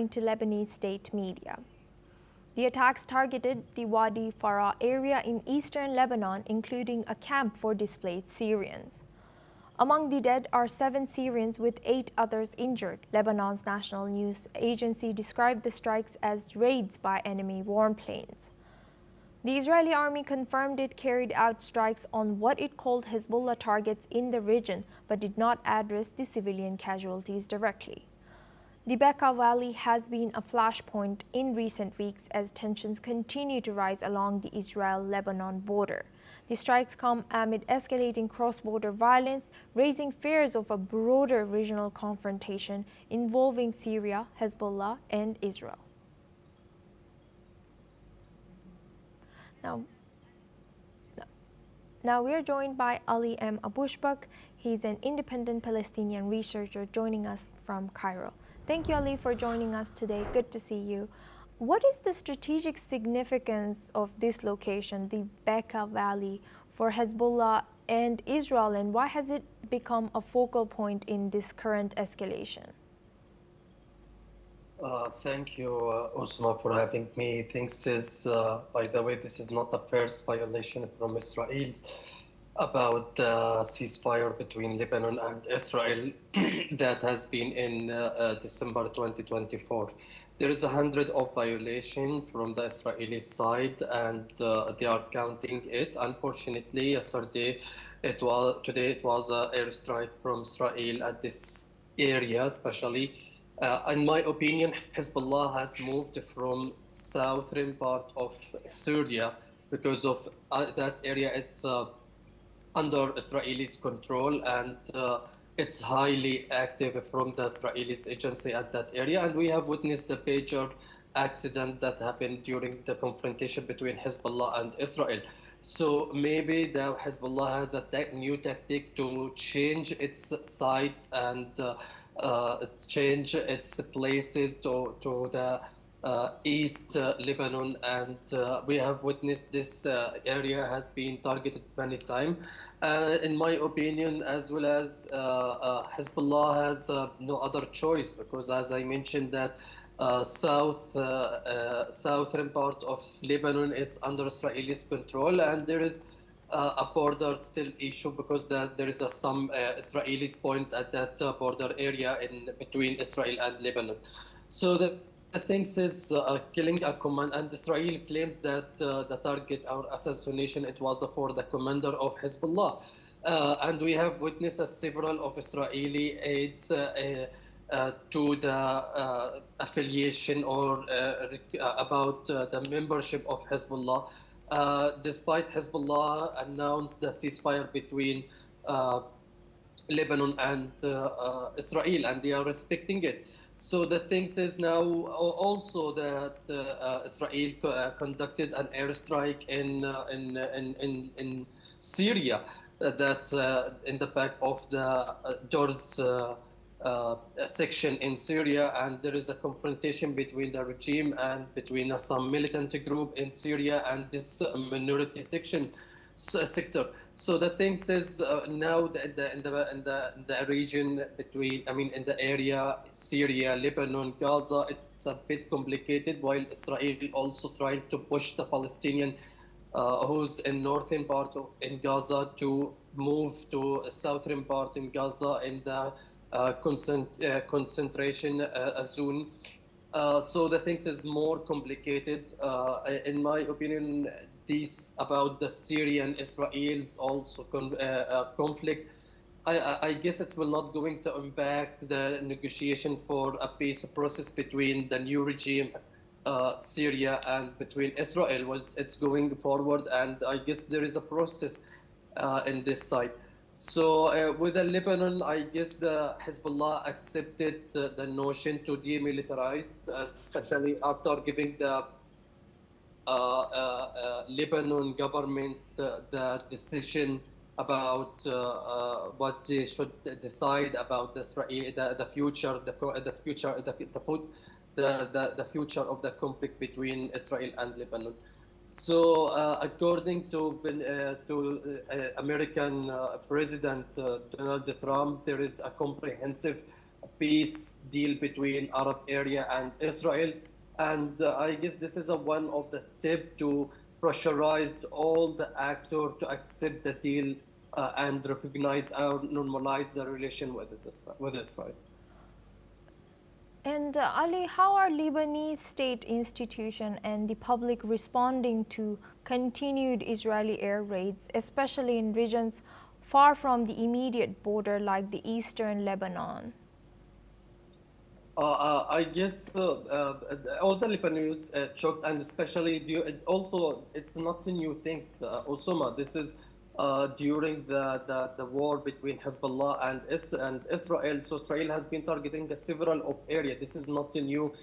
to Lebanese state media. The attacks targeted the Wadi Farah area in eastern Lebanon, including a camp for displaced Syrians. Among the dead are 7 Syrians with 8 others injured. Lebanon's national news agency described the strikes as raids by enemy warplanes. The Israeli army confirmed it carried out strikes on what it called Hezbollah targets in the region, but did not address the civilian casualties directly. The Bekaa Valley has been a flashpoint in recent weeks as tensions continue to rise along the Israel-Lebanon border. The strikes come amid escalating cross-border violence, raising fears of a broader regional confrontation involving Syria, Hezbollah, and Israel. Now we are joined by Ali M. Abushbak. He's an independent Palestinian researcher joining us from Cairo. Thank you, Ali, for joining us today. Good to see you. What is the strategic significance of this location, the Bekaa Valley, for Hezbollah and Israel, and why has it become a focal point in this current escalation? Thank you, Osma, for having me. By the way, this is not the first violation from Israel about the ceasefire between Lebanon and Israel that has been in December 2024. There is 100 of violations from the Israeli side, and they are counting it. Unfortunately, today it was an airstrike from Israel at this area, especially. In my opinion, Hezbollah has moved from southern part of Syria because of that area. It's under Israelis control, and it's highly active from the Israeli agency at that area. And we have witnessed the major accident that happened during the confrontation between Hezbollah and Israel. So maybe the Hezbollah has a new tactic to change its sites and change its places to the East Lebanon, and we have witnessed this area has been targeted many times. In my opinion, as well as Hezbollah has no other choice, because as I mentioned that southern part of Lebanon, it's under Israeli control, and there is a border still issue because there is some Israelis point at that border area in between Israel and Lebanon. So the things is killing a command, and Israel claims that the target or assassination it was for the commander of Hezbollah, and we have witnessed several of Israeli aides to the affiliation or about the membership of Hezbollah. Despite Hezbollah announced the ceasefire between Lebanon and Israel, and they are respecting it. So the thing is now also that Israel conducted an airstrike in Syria. That's in the back of the doors section in Syria, and there is a confrontation between the regime and between some militant group in Syria and this minority sector. So the thing is now in the region between, in the area Syria, Lebanon, Gaza, it's a bit complicated, while Israel also trying to push the Palestinian who's in northern part in Gaza to move to southern part in Gaza in the concentration zone. So the things is more complicated. In my opinion, this about the Syrian Israel's also conflict. I guess it will not going to impact the negotiation for a peace process between the new regime, Syria, and between Israel. Well, it's going forward, and I guess there is a process in this side. So with the Lebanon, I guess the Hezbollah accepted the notion to demilitarize, especially after giving the Lebanon government the decision about what they should decide about the future of the conflict between Israel and Lebanon. So, according to American President Donald Trump, there is a comprehensive peace deal between Arab area and Israel. And I guess this is one of the steps to pressurize all the actors to accept the deal and recognize or normalize the relation with Israel. And Ali, how are Lebanese state institutions and the public responding to continued Israeli air raids, especially in regions far from the immediate border like the eastern Lebanon? I guess all the Lebanese shocked, and especially also it's not a new things. Osama, this is during the war between Hezbollah and Israel. So Israel has been targeting several of areas. This is not a new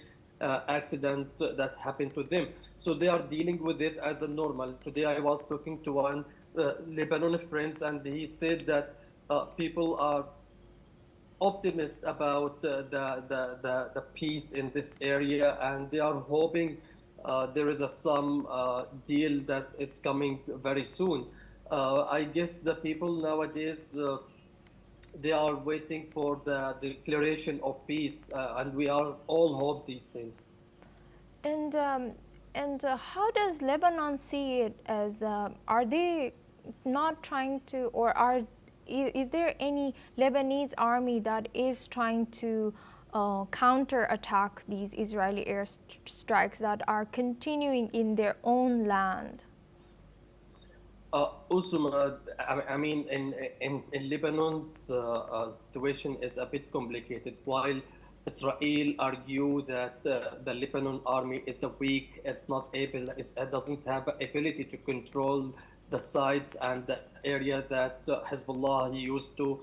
accident that happened to them. So they are dealing with it as a normal. Today I was talking to one Lebanon friends, and he said that people are optimist about the peace in this area, and they are hoping there is some deal that is coming very soon. I guess the people nowadays they are waiting for the declaration of peace, and we are all hope these things. And how does Lebanon see it as? Are they not trying to, or is there any Lebanese army that is trying to counterattack these Israeli airstrikes that are continuing in their own land? Usuma, I mean, in Lebanon's situation is a bit complicated. While Israel argue that the Lebanon army is weak, it's not able, it doesn't have ability to control the sites and the area that Hezbollah used to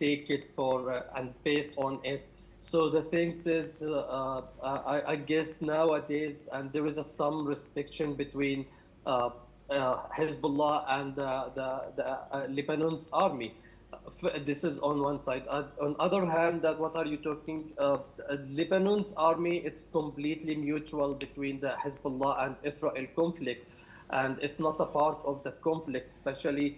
take it for and based on it. So the things is, I guess nowadays, and there is some restriction between Hezbollah and the Lebanon's army. This is on one side. On other hand, that what are you talking? Lebanon's army, it's completely mutual between the Hezbollah and Israel conflict, and it's not a part of the conflict. Especially,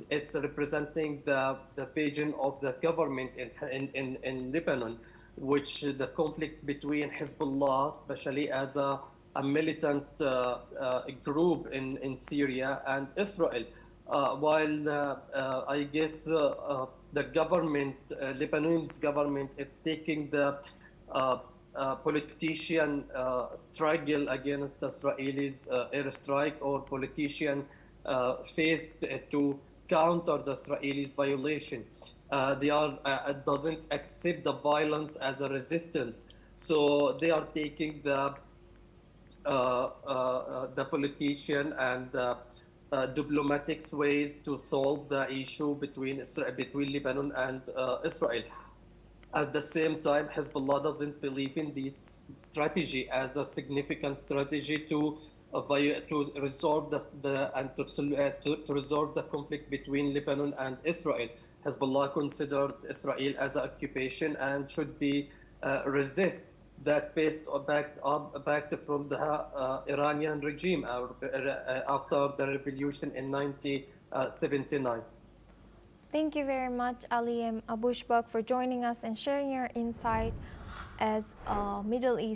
it's representing the vision of the government in Lebanon, which the conflict between Hezbollah, especially as a militant group in Syria and Israel. While I guess the government, Lebanon's government, it's taking the politician struggle against the Israelis airstrike, or politician face to counter the Israelis violation. They are doesn't accept the violence as a resistance, so they are taking the politician and diplomatic ways to solve the issue between Lebanon and Israel. At the same time, Hezbollah doesn't believe in this strategy as a significant strategy to resolve to resolve the conflict between Lebanon and Israel. Hezbollah considered Israel as an occupation and should be resist that backed from the Iranian regime after the revolution in 1979. Thank you very much, Ali M. Abushbak, for joining us and sharing your insight as a Middle East